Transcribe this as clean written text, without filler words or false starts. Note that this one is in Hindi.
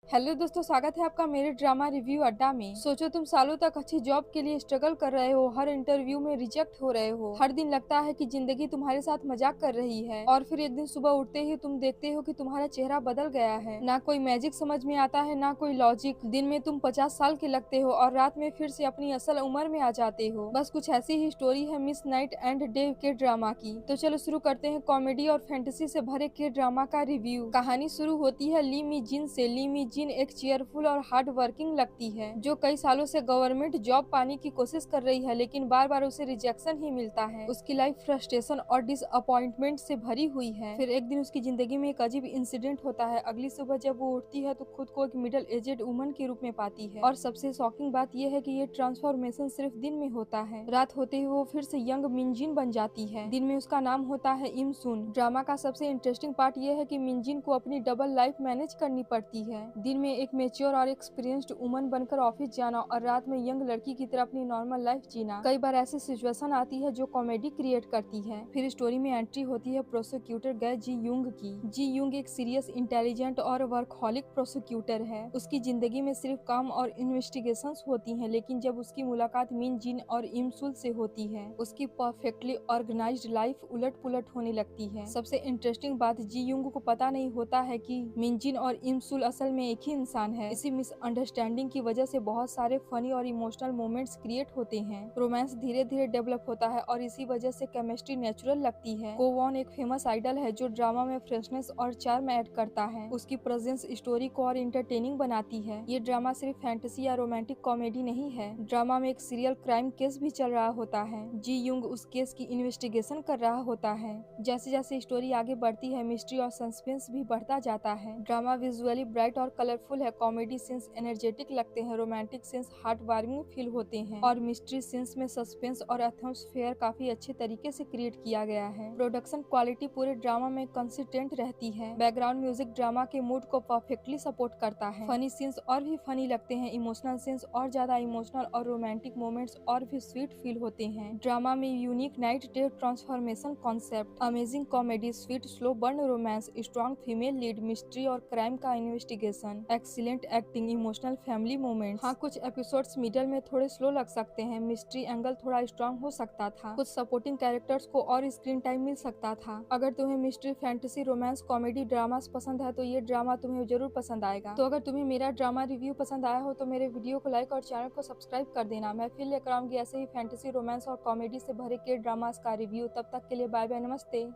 हेलो दोस्तों, स्वागत है आपका मेरे ड्रामा रिव्यू अड्डा में। सोचो तुम सालों तक अच्छी जॉब के लिए स्ट्रगल कर रहे हो, हर इंटरव्यू में रिजेक्ट हो रहे हो, हर दिन लगता है कि जिंदगी तुम्हारे साथ मजाक कर रही है, और फिर एक दिन सुबह उठते ही तुम देखते हो कि तुम्हारा चेहरा बदल गया है। ना कोई मैजिक समझ में आता है, ना कोई लॉजिक। दिन में तुम 50 साल के लगते हो और रात में फिर से अपनी असल उम्र में आ जाते हो। बस कुछ ऐसी ही स्टोरी है मिस नाइट एंड डे के ड्रामा की। तो चलो शुरू करते हैं कॉमेडी और फैंटेसी से भरे के ड्रामा का रिव्यू। कहानी शुरू होती है ली मी जिन से। ली मी जिन एक चेयरफुल और हार्ड वर्किंग लगती है, जो कई सालों से गवर्नमेंट जॉब पाने की कोशिश कर रही है, लेकिन बार बार उसे रिजेक्शन ही मिलता है। उसकी लाइफ फ्रस्ट्रेशन और डिसअपॉइंटमेंट से भरी हुई है। फिर एक दिन उसकी जिंदगी में एक अजीब इंसिडेंट होता है। अगली सुबह जब वो उठती है तो खुद को एक मिडिल एजेड वुमन के रूप में पाती है, और सबसे शॉकिंग बात यह है कि ये ट्रांसफॉर्मेशन सिर्फ दिन में होता है। रात होते ही वो फिर से यंग मिनजिन बन जाती है। दिन में उसका नाम होता है इम सुन। ड्रामा का सबसे इंटरेस्टिंग पार्ट यह है कि मिनजिन को अपनी डबल लाइफ मैनेज करनी पड़ती है। दिन में एक मेच्योर और एक्सपीरियंस्ड वुमन बनकर ऑफिस जाना, और रात में यंग लड़की की तरह अपनी नॉर्मल लाइफ जीना। कई बार ऐसी सिचुएशन आती है जो कॉमेडी क्रिएट करती है। फिर स्टोरी में एंट्री होती है प्रोसिक्यूटर गए जी यूंग की। जी यूंग एक सीरियस, इंटेलिजेंट और वर्कहॉलिक प्रोसिक्यूटर है। उसकी जिंदगी में सिर्फ काम और इन्वेस्टिगेशंस होती हैं, लेकिन जब उसकी मुलाकात मिन जिन और इमसुल से होती है, उसकी परफेक्टली ऑर्गेनाइज्ड लाइफ उलट पुलट होने लगती है। सबसे इंटरेस्टिंग बात, जी यूंग को पता नहीं होता है कि मिन जिन और इमसुल असल में एक ही इंसान है। इसी मिसअंडरस्टैंडिंग की वजह से बहुत सारे फनी और इमोशनल मोमेंट्स क्रिएट होते हैं। रोमांस धीरे धीरे डेवलप होता है और इसी वजह से केमिस्ट्री नेचुरल लगती है। को वॉन एक फेमस आइडल है जो ड्रामा में फ्रेशनेस और चार्म ऐड करता है। उसकी प्रेजेंस स्टोरी को और इंटरटेनिंग बनाती है। ये ड्रामा सिर्फ फैंटेसी या रोमांटिक कॉमेडी नहीं है। ड्रामा में एक सीरियल क्राइम केस भी चल रहा होता है। जी यूंग उस केस की इन्वेस्टिगेशन कर रहा होता है। जैसे जैसे स्टोरी आगे बढ़ती है, मिस्ट्री और सस्पेंस भी बढ़ता जाता है। ड्रामा विजुअली ब्राइट और कलरफुल है। कॉमेडी सीन्स एनर्जेटिक लगते हैं, romantic scenes heart warming feel होते हैं, और मिस्ट्री सीन्स में सस्पेंस और एटमॉस्फेयर काफी अच्छे तरीके से क्रिएट किया गया है। प्रोडक्शन क्वालिटी पूरे ड्रामा में कंसिस्टेंट रहती है। बैकग्राउंड म्यूजिक ड्रामा के मूड को परफेक्टली सपोर्ट करता है। फनी सीन्स और भी फनी लगते हैं, इमोशनल सीन्स और ज्यादा इमोशनल, और रोमांटिक मोमेंट्स और भी स्वीट फील होते हैं। ड्रामा में unique night day transformation concept, amazing comedy, sweet slow burn romance, strong female lead, mystery और क्राइम का investigation, excellent acting, emotional family moments. हाँ, कुछ एपिसोड्स मिडल में थोड़े स्लो लग सकते हैं, मिस्ट्री एंगल थोड़ा स्ट्रॉन्ग हो सकता था, कुछ सपोर्टिंग कैरेक्टर्स को और स्क्रीन टाइम मिल सकता था। अगर तुम्हें mystery, fantasy, romance, comedy dramas पसंद है तो ये ड्रामा तुम्हें जरूर पसंद आएगा। तो अगर तुम्हें मेरा ड्रामा रिव्यू पसंद आया हो तो मेरे वीडियो को लाइक और चैनल को सब्सक्राइब कर देना। मैं फिर लेकर आऊंगी ऐसे ही फैंटेसी, रोमांस और कॉमेडी से भरे के ड्रामास का रिव्यू। तब तक के लिए बाय बाय, नमस्ते।